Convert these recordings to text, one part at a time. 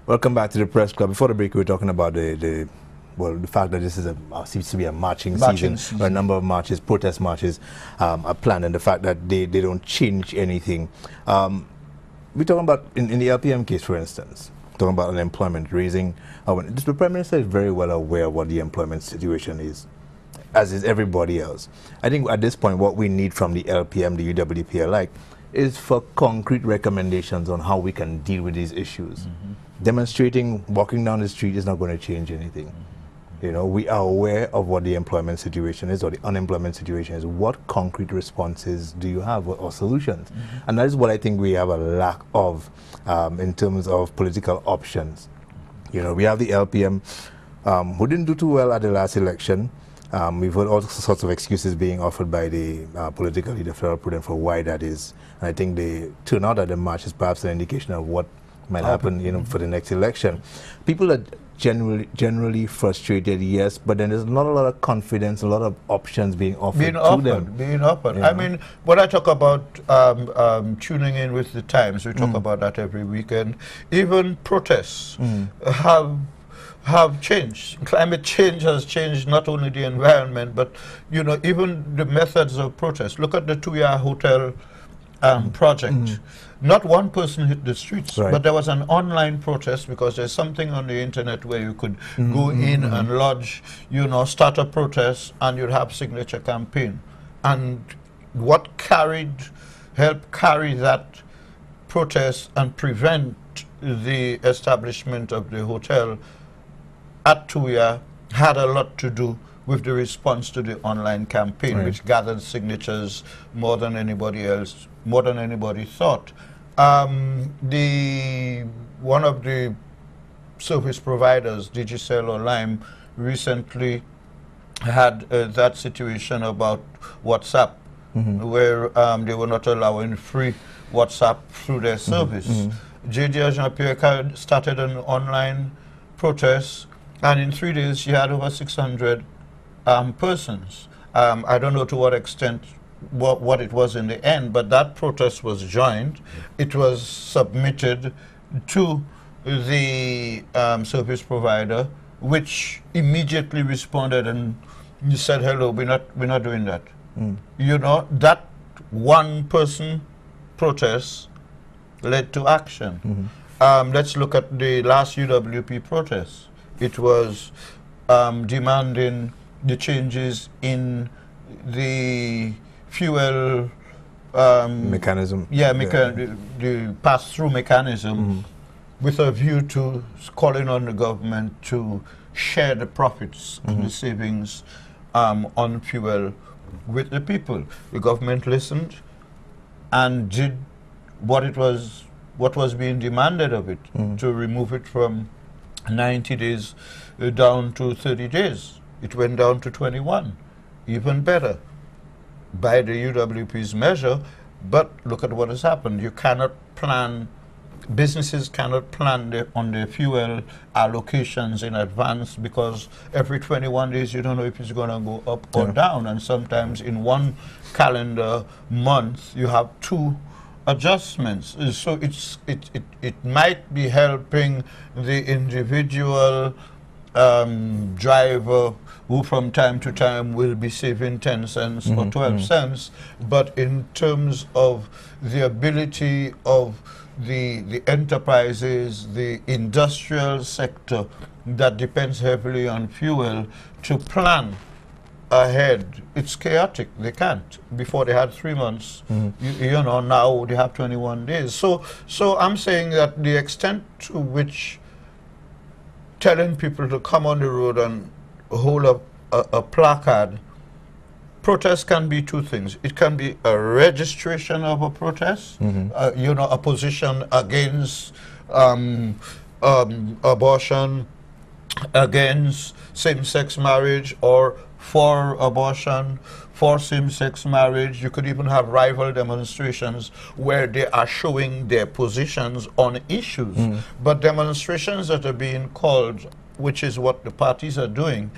Welcome back to the Press Club. Before the break, we were talking about the fact that this is seems to be a marching season, where a number of marches, protest marches, are planned, and the fact that they don't change anything. We're talking about, in the LPM case, for instance, talking about unemployment, raising. The Prime Minister is very well aware of what the employment situation is, as is everybody else. I think at this point, what we need from the LPM, the UWP alike, is for concrete recommendations on how we can deal with these issues. Demonstrating, walking down the street is not going to change anything. You know, we are aware of what the employment situation is or the unemployment situation is. What concrete responses do you have or solutions? And that is what I think we have a lack of in terms of political options. You know, we have the LPM who didn't do too well at the last election. We've heard all sorts of excuses being offered by the political leader, Federal Prudent, for why that is. And I think the turnout at the march is perhaps an indication of what might happen, you know, for the next election. People are generally frustrated, yes, but then there's not a lot of confidence, a lot of options being offered to them. I mean, when I talk about tuning in with the Times, we talk about that every weekend. Even protests have changed. Climate change has changed not only the environment, but, you know, even the methods of protest. Look at the Tuya Hotel project. Not one person hit the streets, but there was an online protest because there's something on the internet where you could go in and lodge, you know, start a protest, and you'd have signature campaign. And what helped carry that protest and prevent the establishment of the hotel at Tuya had a lot to do with the response to the online campaign, which gathered signatures more than anybody else, more than anybody thought. One of the service providers, Digicel or Lime, recently had that situation about WhatsApp, where they were not allowing free WhatsApp through their service. JD Jean-Pierre started an online protest, and in 3 days she had over 600 persons. I don't know to what extent what it was in the end, but that protest was joined. It was submitted to the service provider, which immediately responded and said, "Hello, we're not doing that." You know, that one-person protest led to action. Let's look at the last UWP protest. It was demanding the changes in the fuel mechanism. The pass-through mechanism, with a view to calling on the government to share the profits and the savings on fuel with the people. The government listened and did what was being demanded of it, to remove it from 90 days down to 30 days. It went down to 21, even better by the UWP's measure. But look at what has happened. You cannot plan, businesses cannot plan on their fuel allocations in advance, because every 21 days you don't know if it's going to go up or down, and sometimes in one calendar month you have 2 adjustments. So it might be helping the individual driver who from time to time will be saving 10 cents or 12 cents, but in terms of the ability of the enterprises, the industrial sector that depends heavily on fuel to plan ahead, it's chaotic. They can't. Before they had 3 months, you know, now they have 21 days. So I'm saying that the extent to which telling people to come on the road and hold up a placard, protest can be 2 things. It can be a registration of a protest, you know, a position against abortion, against same-sex marriage, or for abortion, for same-sex marriage. You could even have rival demonstrations where they are showing their positions on issues. But demonstrations that are being called, which is what the parties are doing,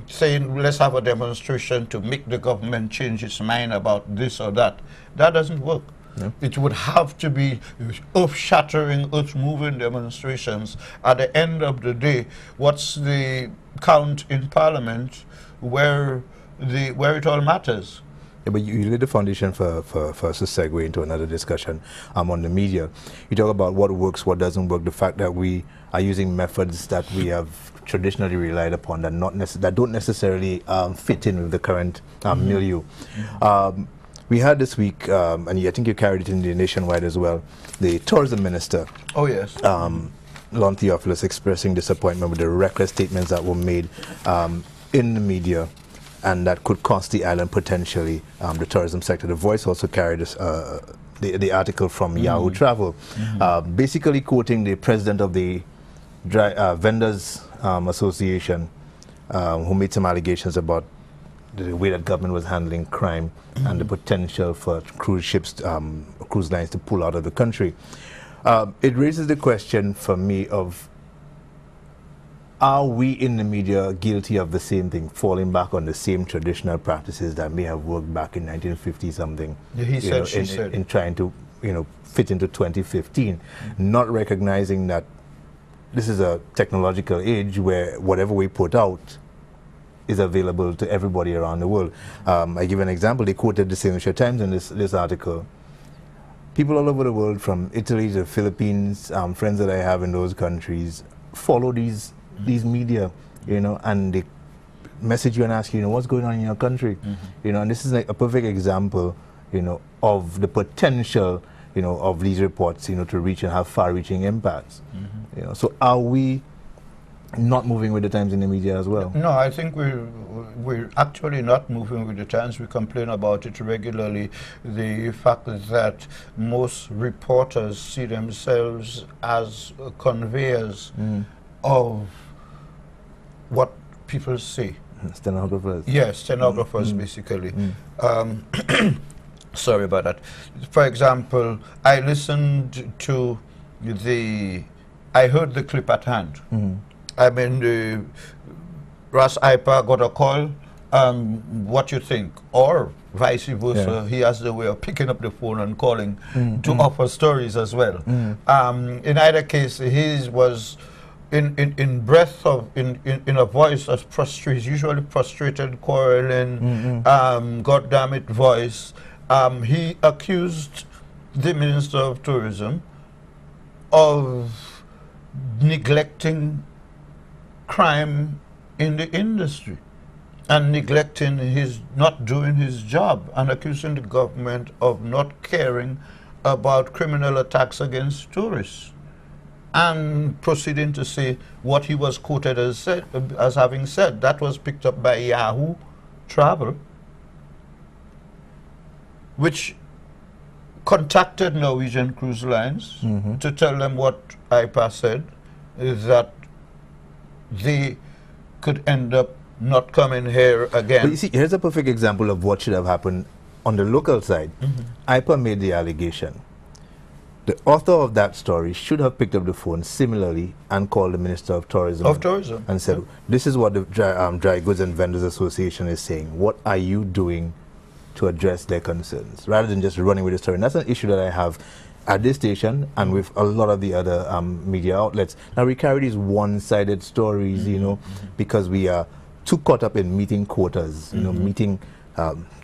saying let's have a demonstration to make the government change its mind about this or that, that doesn't work. It would have to be earth-shattering, earth-moving demonstrations. At the end of the day, what's the count in Parliament where it all matters? Yeah, but you laid the foundation for us to segue into another discussion on the media. You talk about what works, what doesn't work, the fact that we are using methods that we have traditionally relied upon that don't necessarily fit in with the current milieu. We had this week, and I think you carried it in the Nationwide as well, the tourism minister. Oh, yes. Lon Theophilus expressing disappointment with the reckless statements that were made in the media, and that could cost the island potentially the tourism sector. The Voice also carried this, the article from Yahoo Travel, basically quoting the president of the Vendors Association, who made some allegations about the way that government was handling crime and the potential for cruise ships, cruise lines to pull out of the country. It raises the question for me of, are we in the media guilty of the same thing, falling back on the same traditional practices that may have worked back in 1950 something? Yeah, he said, she said. In trying to, fit into 2015, not recognizing that this is a technological age where whatever we put out is available to everybody around the world. I give an example. They quoted the St. Lucia Times in this article. People all over the world, from Italy to the Philippines, friends that I have in those countries, follow these media, and they message you and ask you, what's going on in your country, and this is like a perfect example, of the potential, of these reports, to reach and have far-reaching impacts. So are we not moving with the times in the media as well? No, I think we're actually not moving with the times. We complain about it regularly. The fact that most reporters see themselves as conveyors of what people say. Stenographers. Yes, stenographers basically. Sorry about that. For example, I listened to I heard the clip at hand. I mean, Ras Ipa got a call, what you think? Or vice versa, he has the way of picking up the phone and calling to offer stories as well. In either case, his was in breath of, in a voice that's frustrated, usually frustrated, quarreling, goddammit voice. He accused the Minister of Tourism of neglecting crime in the industry and neglecting not doing his job, and accusing the government of not caring about criminal attacks against tourists, and proceeding to say what he was quoted as having said. That was picked up by Yahoo Travel, which contacted Norwegian Cruise Lines to tell them what IPA said, is that they could end up not coming here again. But you see, here's a perfect example of what should have happened on the local side. IPA made the allegation. The author of that story should have picked up the phone similarly and called the Minister of Tourism. And said, this is what the Dry Goods and Vendors Association is saying. What are you doing to address their concerns? Rather than just running with the story. And that's an issue that I have at this station and with a lot of the other media outlets. Now, we carry these one-sided stories, because we are too caught up in meeting quotas, meeting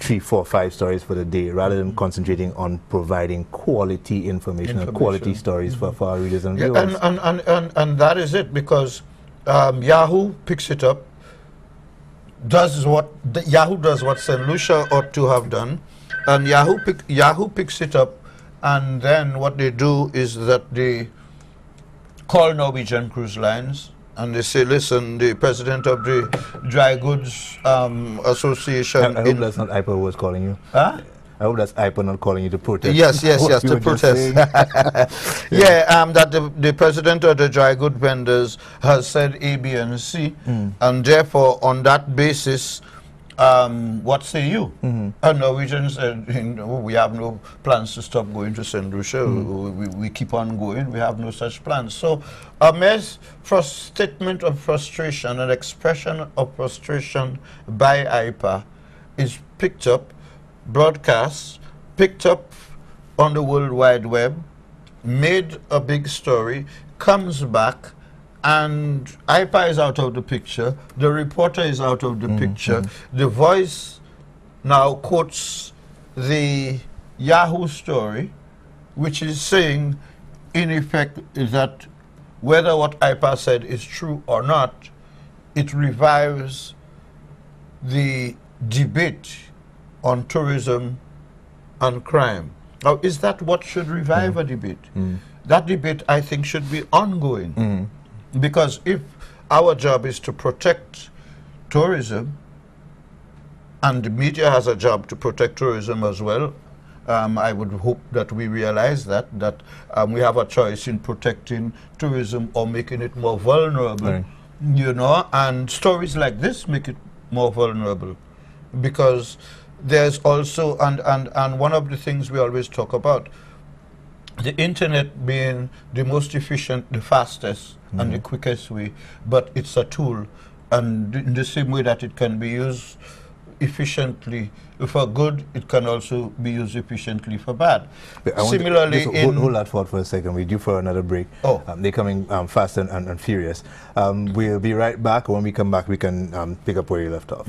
3, 4, 5 stories for the day, rather than concentrating on providing quality information and quality stories for our readers and viewers. And that is it, because Yahoo picks it up, Yahoo does what St. Lucia ought to have done, and Yahoo picks it up, and then what they do is that they call Norwegian Cruise Lines and they say, listen, the president of the Dry Goods Association... I hope that's not IPA who was calling you. Huh? I hope that's IPA not calling you to protest. Yes, to protest. That the president of the dry good vendors has said A, B, and C, and therefore, on that basis, what say you? And Norwegians said, we have no plans to stop going to St. Lucia. We keep on going. We have no such plans. So a mere statement of frustration, an expression of frustration by IPA is picked up, broadcast, picked up on the World Wide Web, made a big story, comes back, and IPA is out of the picture, the reporter is out of the picture, the Voice now quotes the Yahoo story, which is saying, in effect, is that whether what IPA said is true or not, it revives the debate on tourism and crime. Now, is that what should revive a debate? That debate, I think, should be ongoing. Because if our job is to protect tourism, and the media has a job to protect tourism as well, I would hope that we realize that we have a choice in protecting tourism or making it more vulnerable, you know, and stories like this make it more vulnerable. Because there's also, and one of the things we always talk about, the internet being the most efficient, the fastest, and the quickest way, but it's a tool, and in the same way that it can be used efficiently for good, it can also be used efficiently for bad. Similarly, hold that thought for a second. We're due for another break. They're coming fast and furious. We'll be right back. When we come back, we can pick up where you left off.